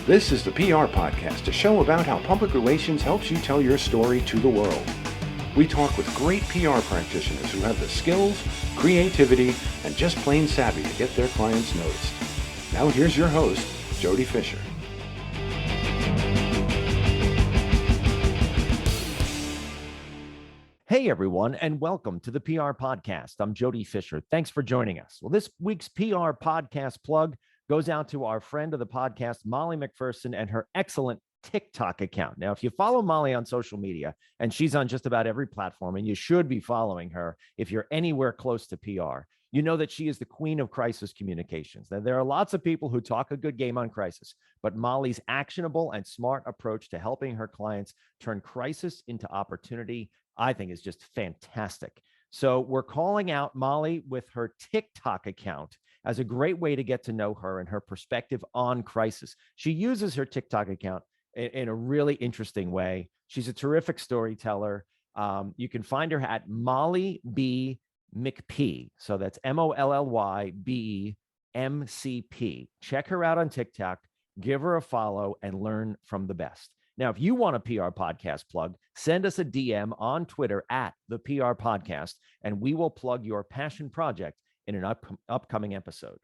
This is the PR Podcast, a show about how public relations helps you tell your story to the world. We talk with great PR practitioners who have the skills, creativity, and just plain savvy to get their clients noticed. Now here's your host, Jody Fisher. Hey everyone, and welcome to the PR Podcast. I'm Jody Fisher. Thanks for joining us. Well, this week's PR Podcast plug goes out to our friend of the podcast, Molly McPherson, and her excellent TikTok account. Now, if you follow Molly on social media, and she's on just about every platform, and you should be following her if you're anywhere close to PR, you know that she is the queen of crisis communications. Now, there are lots of people who talk a good game on crisis, but Molly's actionable and smart approach to helping her clients turn crisis into opportunity, I think, is just fantastic. So we're calling out Molly with her TikTok account as a great way to get to know her and her perspective on crisis. She uses her TikTok account in a really interesting way. She's a terrific storyteller. You can find her at Molly B. McP. So that's MOLLYBMCP. Check her out on TikTok, give her a follow, and learn from the best. Now, if you want a PR podcast plug, send us a DM on Twitter at the PR Podcast, and we will plug your passion project in an upcoming episode.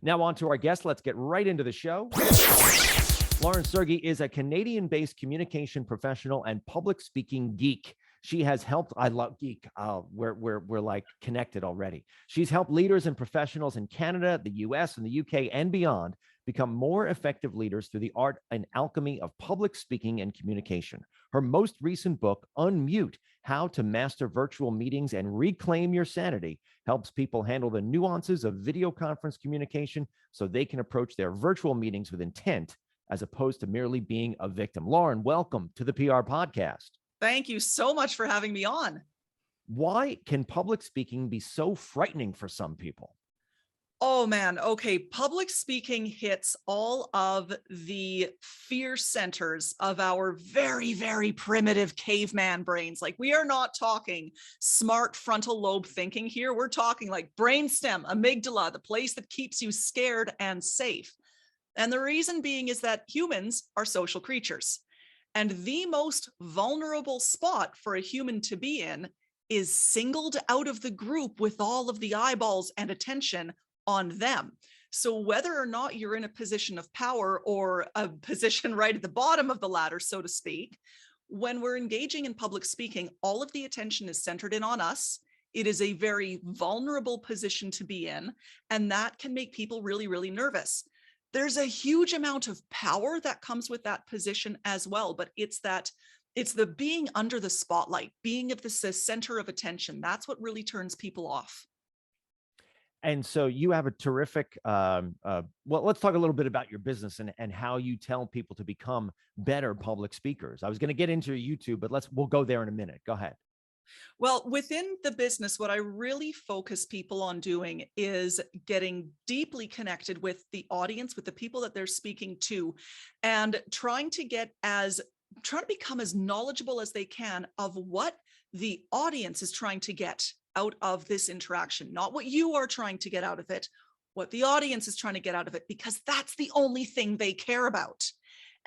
Now on to our guest. Let's get right into the show. Sergy is a Canadian-based communication professional and public speaking geek. She has helped, I love geek. We're like connected already. She's helped leaders and professionals in Canada, the US, and the UK, and beyond become more effective leaders through the art and alchemy of public speaking and communication. Her most recent book, Unmute: How to Master Virtual Meetings and Reclaim Your Sanity, helps people handle the nuances of video conference communication so they can approach their virtual meetings with intent as opposed to merely being a victim. Lauren, welcome to the PR Podcast. Thank you so much for having me on. Why can public speaking be so frightening for some people? Oh man, okay. Public speaking hits all of the fear centers of our very, very primitive caveman brains. Like, we are not talking smart frontal lobe thinking here. We're talking like brainstem, amygdala, the place that keeps you scared and safe. And the reason being is that humans are social creatures. And the most vulnerable spot for a human to be in is singled out of the group with all of the eyeballs and attention on them. So whether or not you're in a position of power or a position right at the bottom of the ladder, so to speak, when we're engaging in public speaking, all of the attention is centered in on us. It is a very vulnerable position to be in, and that can make people really, really nervous. There's a huge amount of power that comes with that position as well, but it's the being under the spotlight, being at the center of attention. That's what really turns people off. And so you have a terrific, well, let's talk a little bit about your business and how you tell people to become better public speakers. I was going to get into YouTube, but we'll go there in a minute. Go ahead. Well, within the business, what I really focus people on doing is getting deeply connected with the audience, with the people that they're speaking to, and trying to become as knowledgeable as they can of what the audience is trying to get out of this interaction, not what you are trying to get out of it, what the audience is trying to get out of it, because that's the only thing they care about.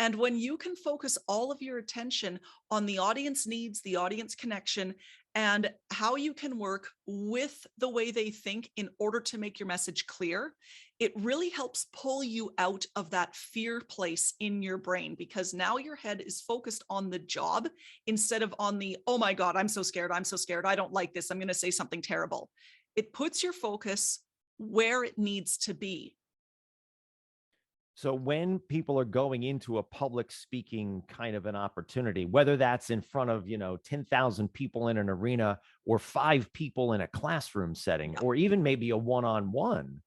And when you can focus all of your attention on the audience needs, the audience connection, and how you can work with the way they think in order to make your message clear, it really helps pull you out of that fear place in your brain, because now your head is focused on the job instead of on the, oh my God, I'm so scared, I don't like this, I'm going to say something terrible. It puts your focus where it needs to be. So when people are going into a public speaking kind of an opportunity, whether that's in front of, 10,000 people in an arena or 5 people in a classroom setting, or even maybe a one-on-one,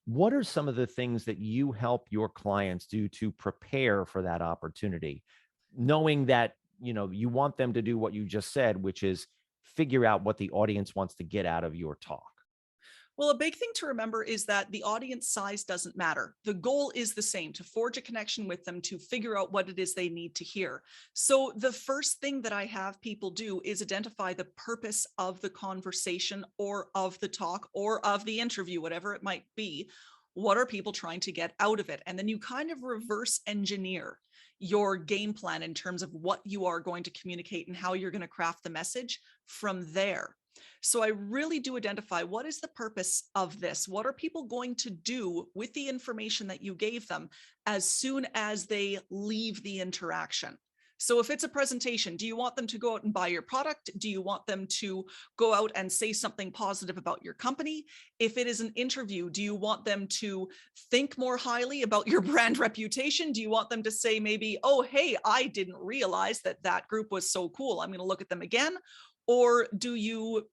what are some of the things that you help your clients do to prepare for that opportunity, knowing that, you want them to do what you just said, which is figure out what the audience wants to get out of your talk? Well, a big thing to remember is that the audience size doesn't matter. The goal is the same, to forge a connection with them, to figure out what it is they need to hear. So the first thing that I have people do is identify the purpose of the conversation or of the talk or of the interview, whatever it might be. what are people trying to get out of it? And then you kind of reverse engineer your game plan in terms of what you are going to communicate and how you're going to craft the message from there. So I really do identify, what is the purpose of this? What are people going to do with the information that you gave them as soon as they leave the interaction? So if it's a presentation, do you want them to go out and buy your product? Do you want them to go out and say something positive about your company? If it is an interview, do you want them to think more highly about your brand reputation? Do you want them to say maybe, oh, hey, I didn't realize that that group was so cool, I'm going to look at them again? Or do you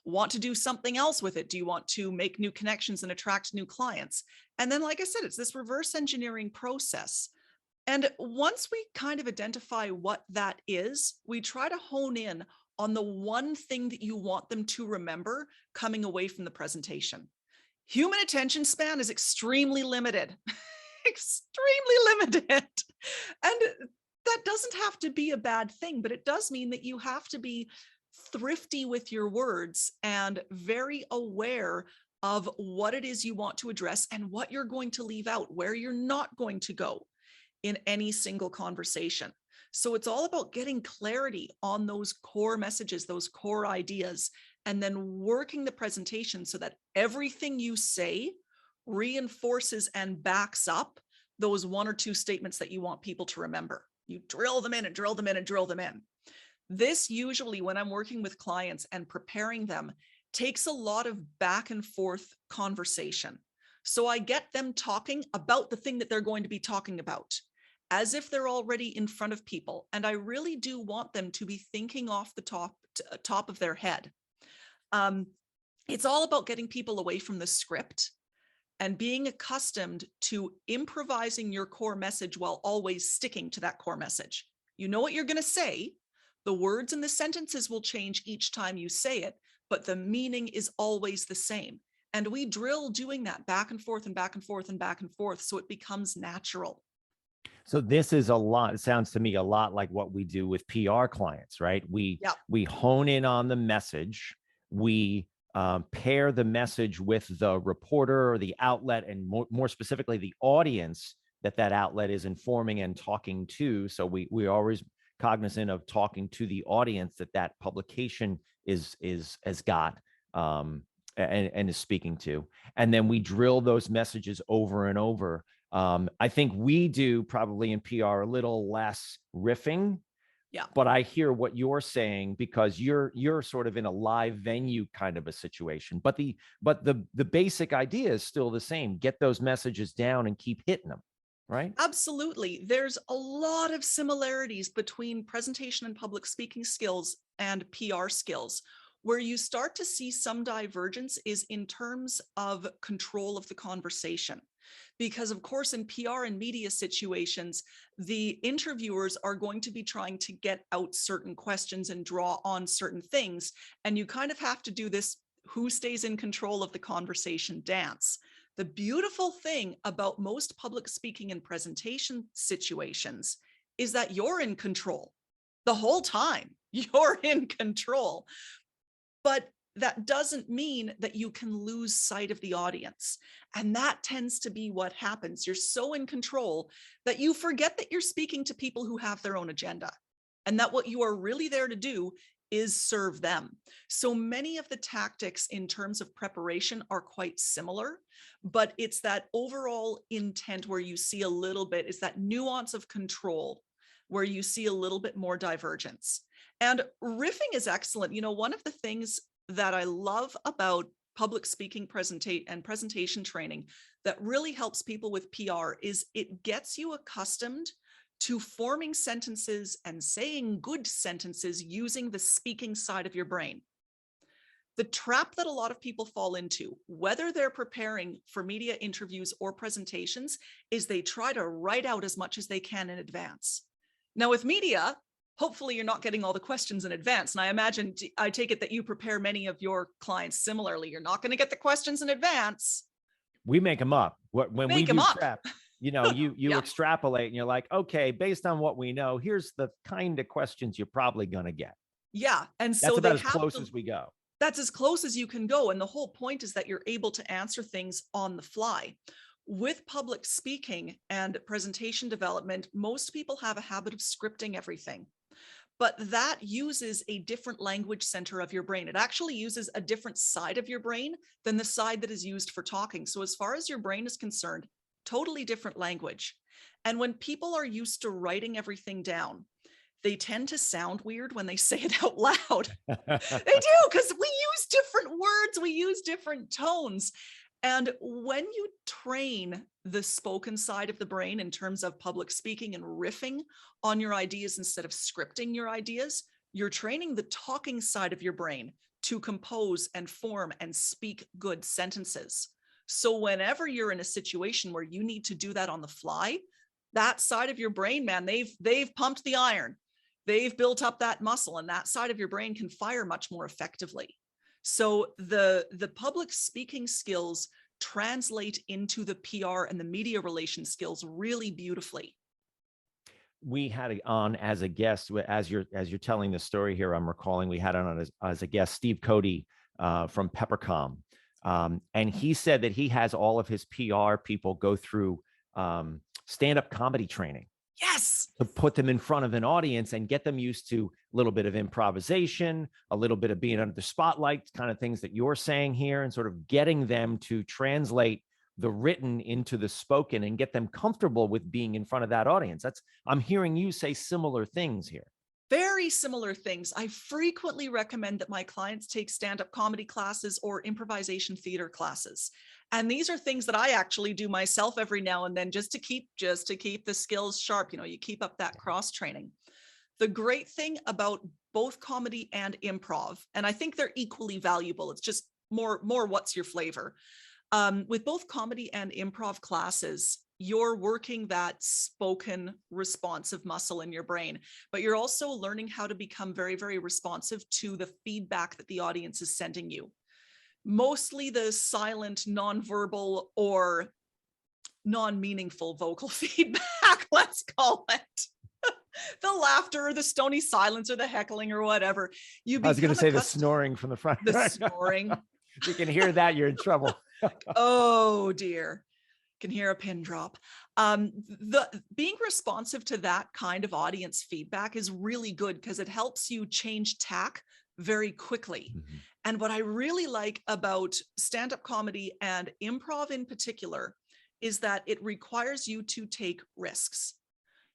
want to do something else with it? Do you want to make new connections and attract new clients? And then, like I said, it's this reverse engineering process. And once we kind of identify what that is, we try to hone in on the one thing that you want them to remember coming away from the presentation. Human attention span is extremely limited, extremely limited. And that doesn't have to be a bad thing, but it does mean that you have to be thrifty with your words and very aware of what it is you want to address and what you're going to leave out, where you're not going to go in any single conversation. So it's all about getting clarity on those core messages, those core ideas, and then working the presentation so that everything you say reinforces and backs up those one or two statements that you want people to remember. You drill them in and drill them in and drill them in. This usually, when I'm working with clients and preparing them, takes a lot of back and forth conversation. So I get them talking about the thing that they're going to be talking about, as if they're already in front of people. And I really do want them to be thinking off the top of their head. It's all about getting people away from the script and being accustomed to improvising your core message while always sticking to that core message. You know what you're going to say. The words and the sentences will change each time you say it, but the meaning is always the same. And we drill doing that back and forth and back and forth and back and forth, so it becomes natural. So this is a lot. It sounds to me a lot like what we do with PR clients, right? We hone in on the message. We pair the message with the reporter or the outlet, and more specifically, the audience that outlet is informing and talking to. So we always cognizant of talking to the audience that publication is has got and is speaking to. And then we drill those messages over and over. I think we do probably in PR a little less riffing, but I hear what you're saying, because you're sort of in a live venue kind of a situation. But the basic idea is still the same. Get those messages down and keep hitting them, right? Absolutely. There's a lot of similarities between presentation and public speaking skills and PR skills. Where you start to see some divergence is in terms of control of the conversation. Because of course, in PR and media situations, the interviewers are going to be trying to get out certain questions and draw on certain things. And you kind of have to do this who stays in control of the conversation dance. The beautiful thing about most public speaking and presentation situations is that you're in control the whole time. You're in control. But that doesn't mean that you can lose sight of the audience. And that tends to be what happens. You're so in control that you forget that you're speaking to people who have their own agenda, and that what you are really there to do is serve them. So many of the tactics in terms of preparation are quite similar, but it's that overall intent where you see a little bit, is that nuance of control where you see a little bit more divergence. And riffing is excellent. You know, one of the things that I love about public speaking presentation training that really helps people with PR is it gets you accustomed to forming sentences and saying good sentences using the speaking side of your brain. The trap that a lot of people fall into, whether they're preparing for media interviews or presentations, is they try to write out as much as they can in advance. Now with media, hopefully you're not getting all the questions in advance. And I take it that you prepare many of your clients similarly. You're not going to get the questions in advance. We make them up. When we do prep, you know, you extrapolate and you're like, okay, based on what we know, here's the kind of questions you're probably going to get. Yeah. And so that's about as close as we go. That's as close as you can go. And the whole point is that you're able to answer things on the fly. With public speaking and presentation development, most people have a habit of scripting everything, but that uses a different language center of your brain. It actually uses a different side of your brain than the side that is used for talking. So as far as your brain is concerned, totally different language. And when people are used to writing everything down, they tend to sound weird when they say it out loud. They do, because we use different words, we use different tones. And when you train the spoken side of the brain in terms of public speaking and riffing on your ideas instead of scripting your ideas, you're training the talking side of your brain to compose and form and speak good sentences. So whenever you're in a situation where you need to do that on the fly, that side of your brain, man, they've pumped the iron. They've built up that muscle, and that side of your brain can fire much more effectively. So the public speaking skills translate into the PR and the media relations skills really beautifully. We had on as a guest, as you're telling the story here, I'm recalling we had on as a guest Steve Cody from Peppercom, and he said that he has all of his PR people go through stand-up comedy training. Yes. To put them in front of an audience and get them used to a little bit of improvisation, a little bit of being under the spotlight, kind of things that you're saying here, and sort of getting them to translate the written into the spoken and get them comfortable with being in front of that audience. I'm hearing you say similar things here. Very similar things. I frequently recommend that my clients take stand-up comedy classes or improvisation theater classes. And these are things that I actually do myself every now and then just to keep the skills sharp. You know, you keep up that cross training. The great thing about both comedy and improv, and I think they're equally valuable, it's just more what's your flavor. With both comedy and improv classes, you're working that spoken responsive muscle in your brain, but you're also learning how to become very, very responsive to the feedback that the audience is sending you. Mostly the silent, nonverbal, or non-meaningful vocal feedback, let's call it. The laughter or the stony silence or the heckling or whatever. I was going to say the snoring from the front. The snoring. You can hear that, you're in trouble. Oh dear. Can hear a pin drop. Being responsive to that kind of audience feedback is really good because it helps you change tack very quickly. Mm-hmm. And what I really like about stand-up comedy and improv in particular is that it requires you to take risks.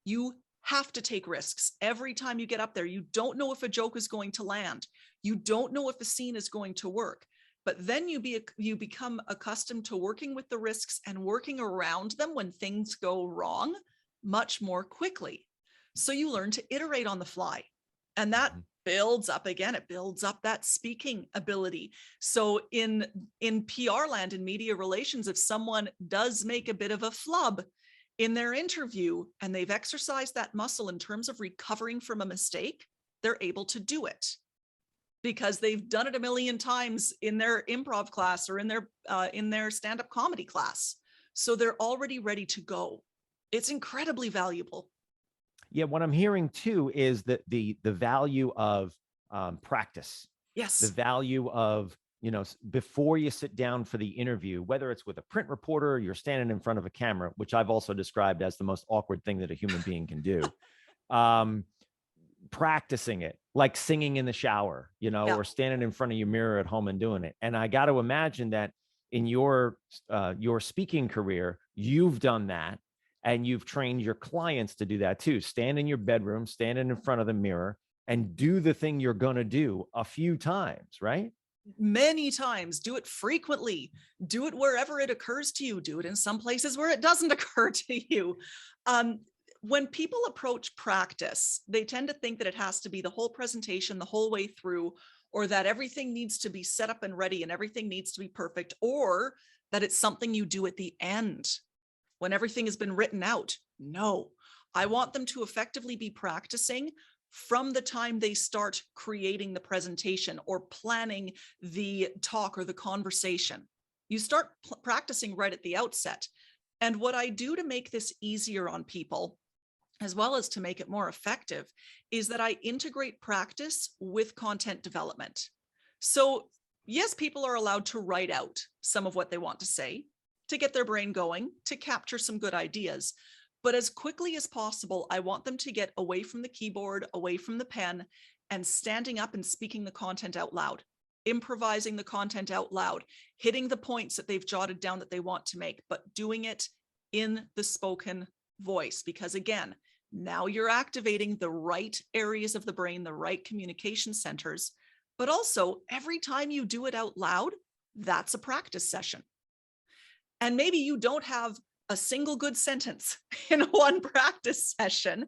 You have to take risks every time you get up there. You don't know if a joke is going to land. You don't know if the scene is going to work. But then you become accustomed to working with the risks and working around them when things go wrong much more quickly. So you learn to iterate on the fly. And that builds up again, it builds up that speaking ability. So in PR land, in media relations, if someone does make a bit of a flub in their interview and they've exercised that muscle in terms of recovering from a mistake, they're able to do it, because they've done it a million times in their improv class or in their stand-up comedy class. So they're already ready to go. It's incredibly valuable. Yeah, what I'm hearing too is that the value of practice. Yes. The value of, before you sit down for the interview, whether it's with a print reporter or you're standing in front of a camera, which I've also described as the most awkward thing that a human being can do. Practicing it, like singing in the shower, or standing in front of your mirror at home and doing it. And I got to imagine that in your speaking career, you've done that, and you've trained your clients to do that too. Stand in your bedroom, standing in front of the mirror, and do the thing you're going to do a few times, right? Many times. Do it frequently. Do it wherever it occurs to you. Do it in some places where it doesn't occur to you. When people approach practice, they tend to think that it has to be the whole presentation the whole way through, or that everything needs to be set up and ready and everything needs to be perfect, or that it's something you do at the end when everything has been written out. No, I want them to effectively be practicing from the time they start creating the presentation or planning the talk or the conversation. You start practicing right at the outset. And what I do to make this easier on people, as well as to make it more effective, is that I integrate practice with content development. So yes, people are allowed to write out some of what they want to say, to get their brain going, to capture some good ideas. But as quickly as possible, I want them to get away from the keyboard, away from the pen, and standing up and speaking the content out loud, improvising the content out loud, hitting the points that they've jotted down that they want to make, but doing it in the spoken voice. Because again, now you're activating the right areas of the brain, the right communication centers, but also every time you do it out loud, that's a practice session. And maybe you don't have a single good sentence in one practice session,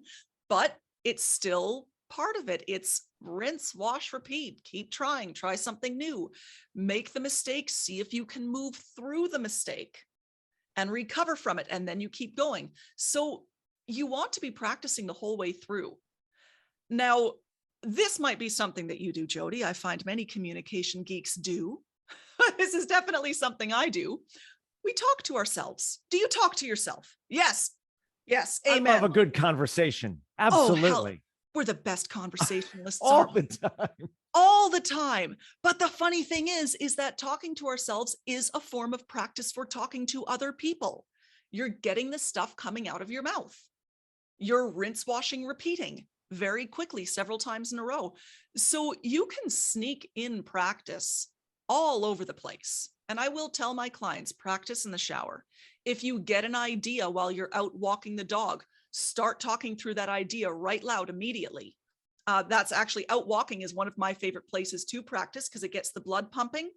but it's still part of it. It's rinse, wash, repeat, keep trying, try something new, make the mistake, see if you can move through the mistake and recover from it. And then you keep going. So you want to be practicing the whole way through. Now, this might be something that you do, Jody. I find many communication geeks do. This is definitely something I do. We talk to ourselves. Do you talk to yourself? Yes. Yes. Amen. I love a good conversation. Oh, Absolutely. hell, we're the best conversationalists All the time. All the time. But the funny thing is that talking to ourselves is a form of practice for talking to other people. You're getting the stuff coming out of your mouth. You're rinse, washing, repeating very quickly, several times in a row. So you can sneak in practice all over the place. And I will tell my clients, practice in the shower. If you get an idea while you're out walking the dog, start talking through that idea right loud immediately. That's actually, out walking is one of my favorite places to practice because it gets the blood pumping.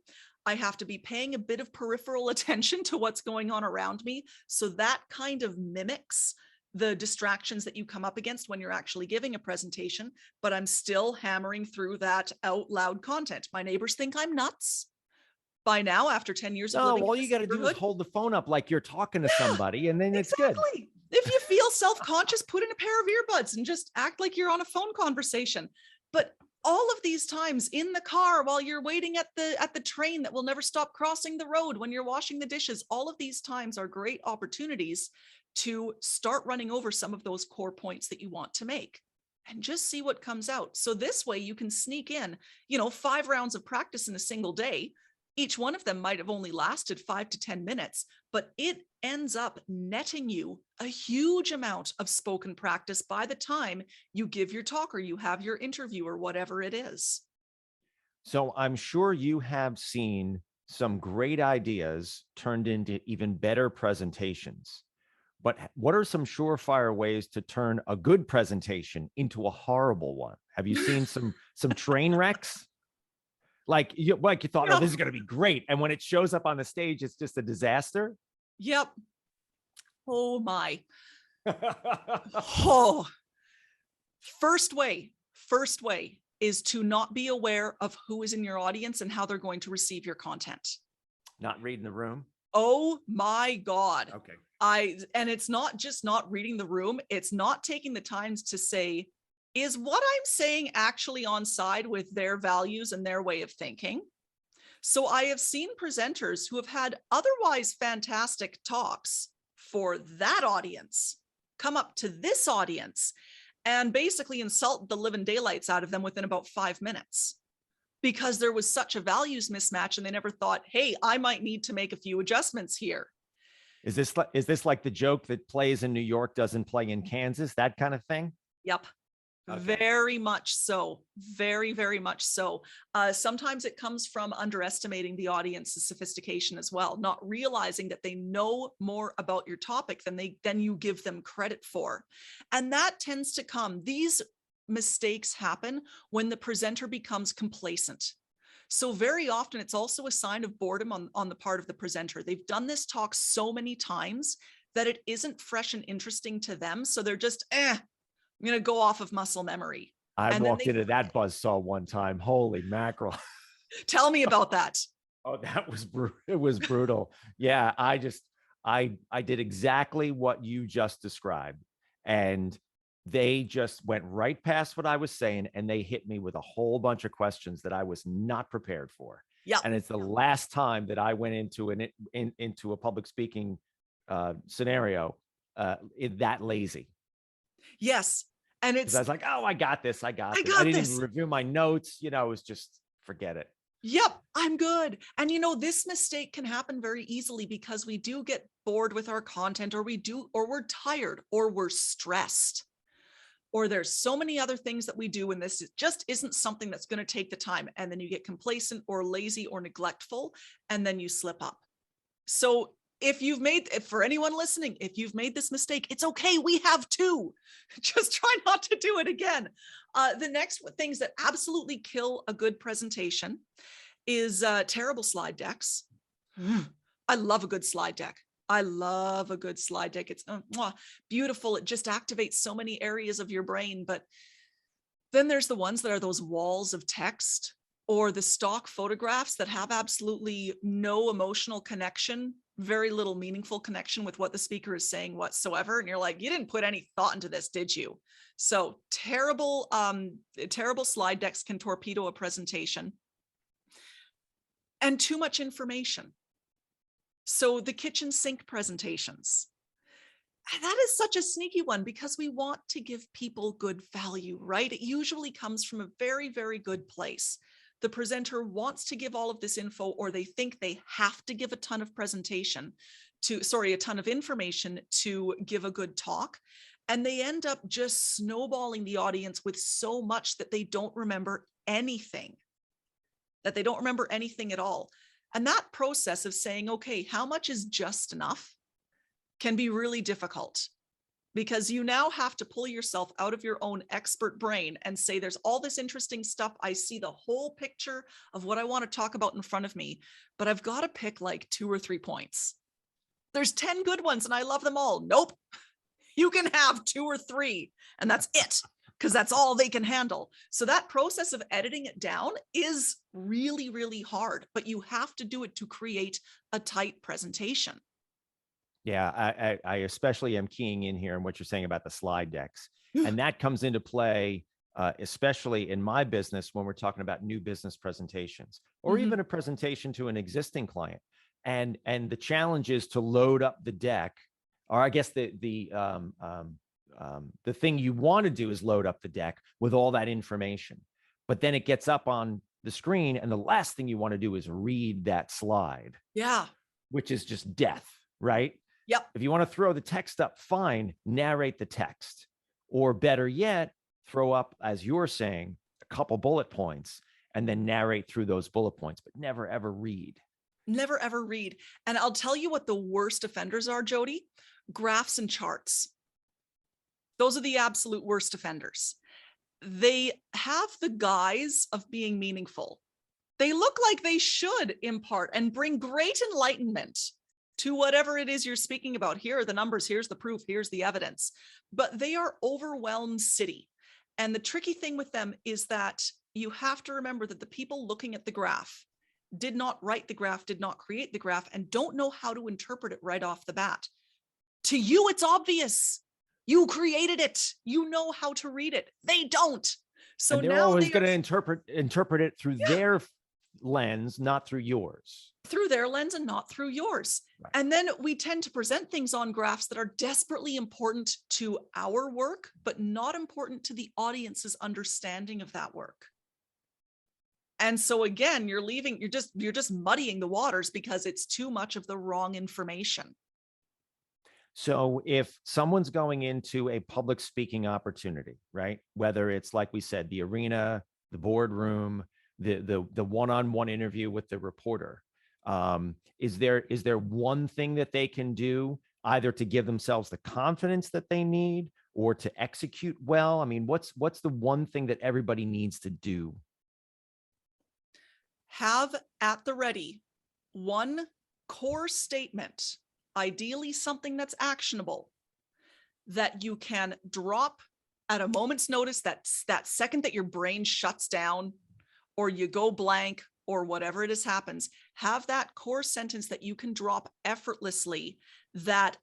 I have to be paying a bit of peripheral attention to what's going on around me. So that kind of mimics the distractions that you come up against when you're actually giving a presentation, but I'm still hammering through that out loud content. My neighbors think I'm nuts. By now, after 10 years of living all in you this got to do is neighborhood, hold the phone up like you're talking to somebody, and then it's good. exactly. If you feel self-conscious, put in a pair of earbuds and just act like you're on a phone conversation. But all of these times in the car, while you're waiting at the train that will never stop crossing the road, when you're washing the dishes, all of these times are great opportunities to start running over some of those core points that you want to make and just see what comes out. So this way you can sneak in, 5 rounds of practice in a single day. Each one of them might have only lasted 5 to 10 minutes, but it ends up netting you a huge amount of spoken practice by the time you give your talk or you have your interview or whatever it is. So I'm sure you have seen some great ideas turned into even better presentations. But what are some surefire ways to turn a good presentation into a horrible one? Have you seen some train wrecks? Like you thought, oh, this is going to be great. And when it shows up on the stage, it's just a disaster. Yep. Oh my. Oh. First way is to not be aware of who is in your audience and how they're going to receive your content. Not reading the room. Oh my God. Okay. And it's not just not reading the room. It's not taking the time to say, is what I'm saying actually on side with their values and their way of thinking? So I have seen presenters who have had otherwise fantastic talks for that audience come up to this audience and basically insult the living daylights out of them within about 5 minutes because there was such a values mismatch and they never thought, hey, I might need to make a few adjustments here. Is this like the joke that plays in New York doesn't play in Kansas, that kind of thing? Yep. Okay. Very much so. Very, very much so. Sometimes it comes from underestimating the audience's sophistication as well, not realizing that they know more about your topic than you give them credit for. And that tends to come. These mistakes happen when the presenter becomes complacent. So very often it's also a sign of boredom on the part of the presenter. They've done this talk so many times that it isn't fresh and interesting to them. So they're just, I'm going to go off of muscle memory. I walked into that buzzsaw one time. Holy mackerel. Tell me about that. Oh, it was brutal. Yeah. I did exactly what you just described. And they just went right past what I was saying. And they hit me with a whole bunch of questions that I was not prepared for. Yeah. And it's the last time that I went into into a public speaking scenario that lazy. Yes. And I was like, oh, I got this. I didn't even review my notes. It was just, forget it. Yep. I'm good. And this mistake can happen very easily because we do get bored with our content, or we're tired, or we're stressed, or there's so many other things that we do, and this just isn't something that's going to take the time. And then you get complacent or lazy or neglectful, and then you slip up. So for anyone listening, if you've made this mistake, it's okay. We have too. Just try not to do it again. The next things that absolutely kill a good presentation is terrible slide decks. I love a good slide deck. It's beautiful. It just activates so many areas of your brain. But then there's the ones that are those walls of text, or the stock photographs that have absolutely no emotional connection, very little meaningful connection with what the speaker is saying whatsoever. And you're like, you didn't put any thought into this, did you? So terrible slide decks can torpedo a presentation. And too much information. So the kitchen sink presentations, that is such a sneaky one, because we want to give people good value, right? It usually comes from a very, very good place. The presenter wants to give all of this info, or they think they have to give a ton of information to give a good talk. And they end up just snowballing the audience with so much that they don't remember anything, at all. And that process of saying, okay, how much is just enough, can be really difficult, because you now have to pull yourself out of your own expert brain and say, there's all this interesting stuff. I see the whole picture of what I want to talk about in front of me, but I've got to pick like 2 or 3 points. There's 10 good ones and I love them all. Nope. You can have 2 or 3 and that's it, because that's all they can handle. So that process of editing it down is really, really hard, but you have to do it to create a tight presentation. Yeah, I especially am keying in here on what you're saying about the slide decks. And that comes into play, especially in my business, when we're talking about new business presentations, or even a presentation to an existing client. And the challenge is to load up the deck, or I guess the thing you want to do is load up the deck with all that information. But then it gets up on the screen, and the last thing you want to do is read that slide. Yeah. Which is just death, right? Yep. If you want to throw the text up, fine, narrate the text. Or better yet, throw up, as you're saying, a couple bullet points and then narrate through those bullet points, but never, ever read. Never, ever read. And I'll tell you what the worst offenders are, Jody: graphs and charts. Those are the absolute worst offenders. They have the guise of being meaningful. They look like they should impart and bring great enlightenment to whatever it is you're speaking about. Here are the numbers, here's the proof, here's the evidence. But they are overwhelmed city. And the tricky thing with them is that you have to remember that the people looking at the graph did not write the graph, did not create the graph, and don't know how to interpret it right off the bat. To you, it's obvious. You created it. You know how to read it. They don't. So and they're now always going to interpret it through their lens, not through yours. Through their lens and not through yours. Right. And then we tend to present things on graphs that are desperately important to our work, but not important to the audience's understanding of that work. And so again, you're just muddying the waters because it's too much of the wrong information. So if someone's going into a public speaking opportunity, right? Whether it's, like we said, the arena, the boardroom, the one-on-one interview with the reporter, is there one thing that they can do either to give themselves the confidence that they need or to execute well? I mean, what's the one thing that everybody needs to do? Have at the ready one core statement, ideally something that's actionable, that you can drop at a moment's notice, that second that your brain shuts down or you go blank or whatever it is happens. Have that core sentence that you can drop effortlessly that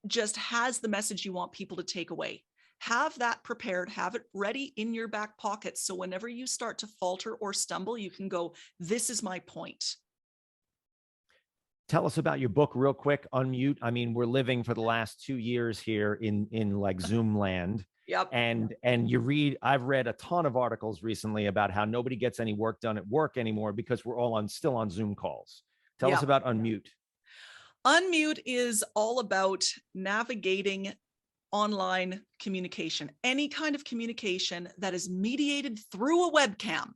just has the message you want people to take away. Have that prepared, have it ready in your back pocket. So whenever you start to falter or stumble, you can go, this is my point. Tell us about your book real quick. Unmute. I mean, we're living for the last 2 years here in like Zoom land. Yep. And you read, I've read a ton of articles recently about how nobody gets any work done at work anymore because we're all still on Zoom calls. Tell us about Unmute. Unmute is all about navigating online communication, any kind of communication that is mediated through a webcam.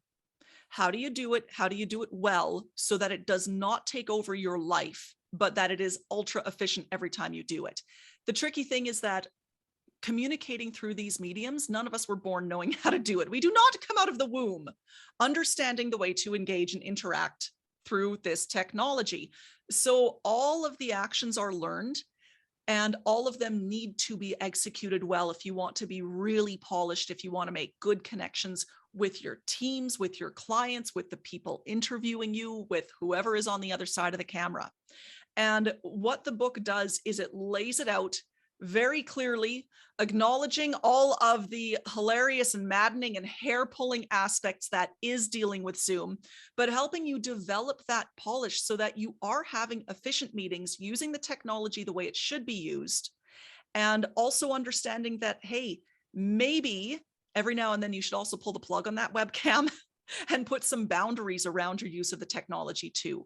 How do you do it? How do you do it well so that it does not take over your life, but that it is ultra efficient every time you do it? The tricky thing is that communicating through these mediums, none of us were born knowing how to do it. We do not come out of the womb understanding the way to engage and interact through this technology. So all of the actions are learned, and all of them need to be executed well if you want to be really polished, if you want to make good connections with your teams, with your clients, with the people interviewing you, with whoever is on the other side of the camera. And what the book does is it lays it out very clearly, acknowledging all of the hilarious and maddening and hair-pulling aspects that is dealing with Zoom, but helping you develop that polish so that you are having efficient meetings using the technology the way it should be used. And also understanding that, hey, maybe every now and then you should also pull the plug on that webcam and put some boundaries around your use of the technology too.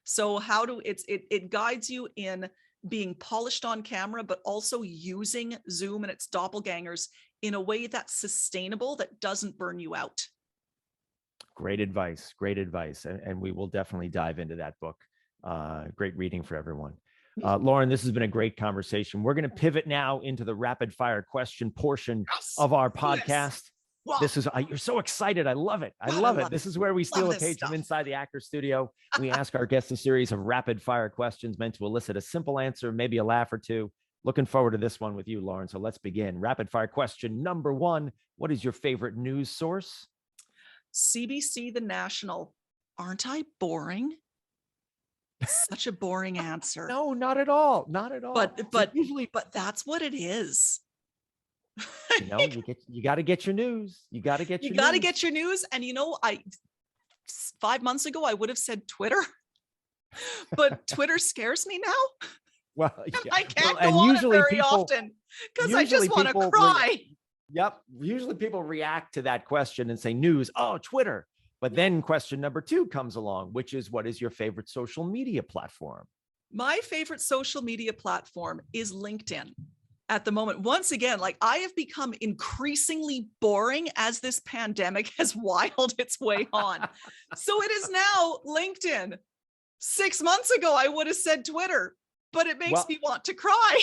So it guides you in being polished on camera, but also using Zoom and its doppelgangers in a way that's sustainable, that doesn't burn you out. Great advice. Great advice. And we will definitely dive into that book. Great reading for everyone. Lauren, this has been a great conversation. We're going to pivot now into the rapid fire question portion of our podcast. Yes. Wow. This is, you're so excited. I love it. I love it. This is where we steal a page from inside the actor studio. We ask our guests a series of rapid fire questions meant to elicit a simple answer, maybe a laugh or two. Looking forward to this one with you, Lauren. So let's begin. Rapid fire question number 1. What is your favorite news source? CBC, The National. Aren't I boring? Such a boring answer. No, not at all. Not at all. But that's what it is. You know, you got to get your news. You got to get your news. And 5 months ago, I would have said Twitter, but Twitter scares me now. Well, I can't go on it very often because I just want to cry. Yep. Usually people react to that question and say news. Oh, Twitter. But then question number 2 comes along, which is, what is your favorite social media platform? My favorite social media platform is LinkedIn. At the moment, once again, I have become increasingly boring as this pandemic has wiled its way on. So it is now LinkedIn. 6 months ago, I would have said Twitter, but it makes me want to cry.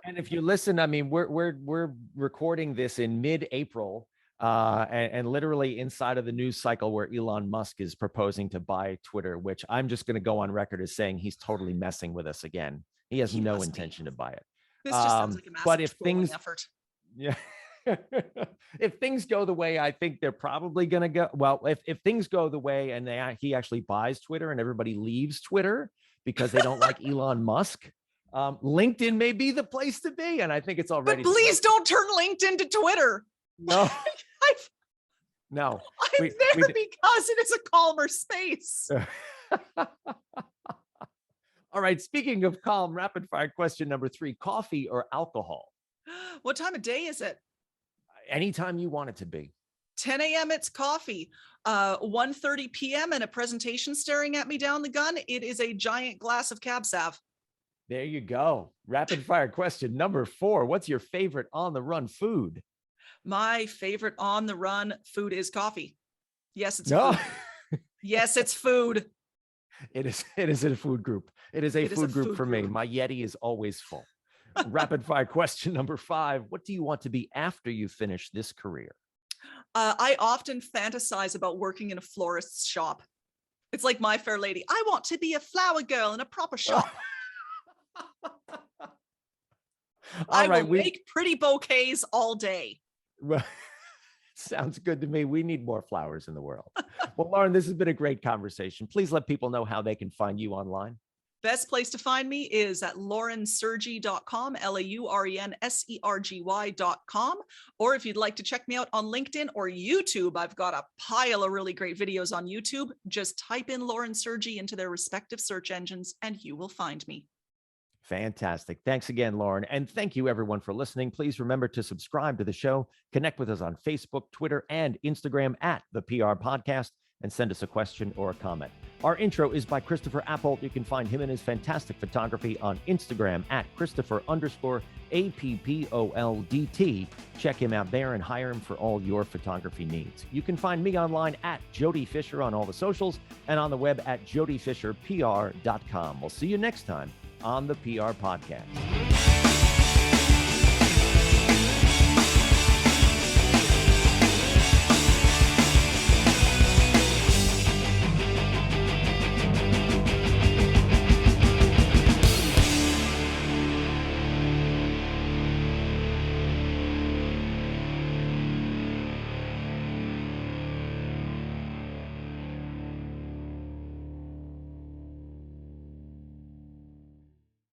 And if you listen, I mean, we're recording this in mid-April, and literally inside of the news cycle where Elon Musk is proposing to buy Twitter, which I'm just going to go on record as saying he's totally messing with us again. He has no intention to buy it. This just sounds like a massive effort. Yeah, if things go the way I think they're probably going to go, well, if things go the way and he actually buys Twitter and everybody leaves Twitter because they don't like Elon Musk, LinkedIn may be the place to be. And I think it's already. But please don't turn LinkedIn to Twitter. No, no. I'm there because it is a calmer space. All right. Speaking of calm, rapid fire question number 3, coffee or alcohol? What time of day is it? Anytime you want it to be. 10 a.m. it's coffee. 1:30 p.m. and a presentation staring at me down the gun. It is a giant glass of Cab Sav. There you go. Rapid fire question number 4. What's your favorite on the run food? My favorite on the run food is coffee. Yes, it's food. Yes, it's food. It is a food group. It is a food group for me. My Yeti is always full. Rapid fire question number 5. What do you want to be after you finish this career? I often fantasize about working in a florist's shop. It's like My Fair Lady. I want to be a flower girl in a proper shop. I will make pretty bouquets all day. Well, sounds good to me. We need more flowers in the world. Well, Lauren, this has been a great conversation. Please let people know how they can find you online. Best place to find me is at laurensergy.com, LAURENSERGY.com. Or if you'd like to check me out on LinkedIn or YouTube, I've got a pile of really great videos on YouTube. Just type in Lauren Sergy into their respective search engines and you will find me. Fantastic. Thanks again, Lauren. And thank you, everyone, for listening. Please remember to subscribe to the show, connect with us on Facebook, Twitter, and Instagram at the PR Podcast, and send us a question or a comment. Our intro is by Christopher Appold. You can find him and his fantastic photography on Instagram at Christopher_APPOLDT. Check him out there and hire him for all your photography needs. You can find me online at Jody Fisher on all the socials and on the web at jodyfisherpr.com. We'll see you next time on the PR Podcast.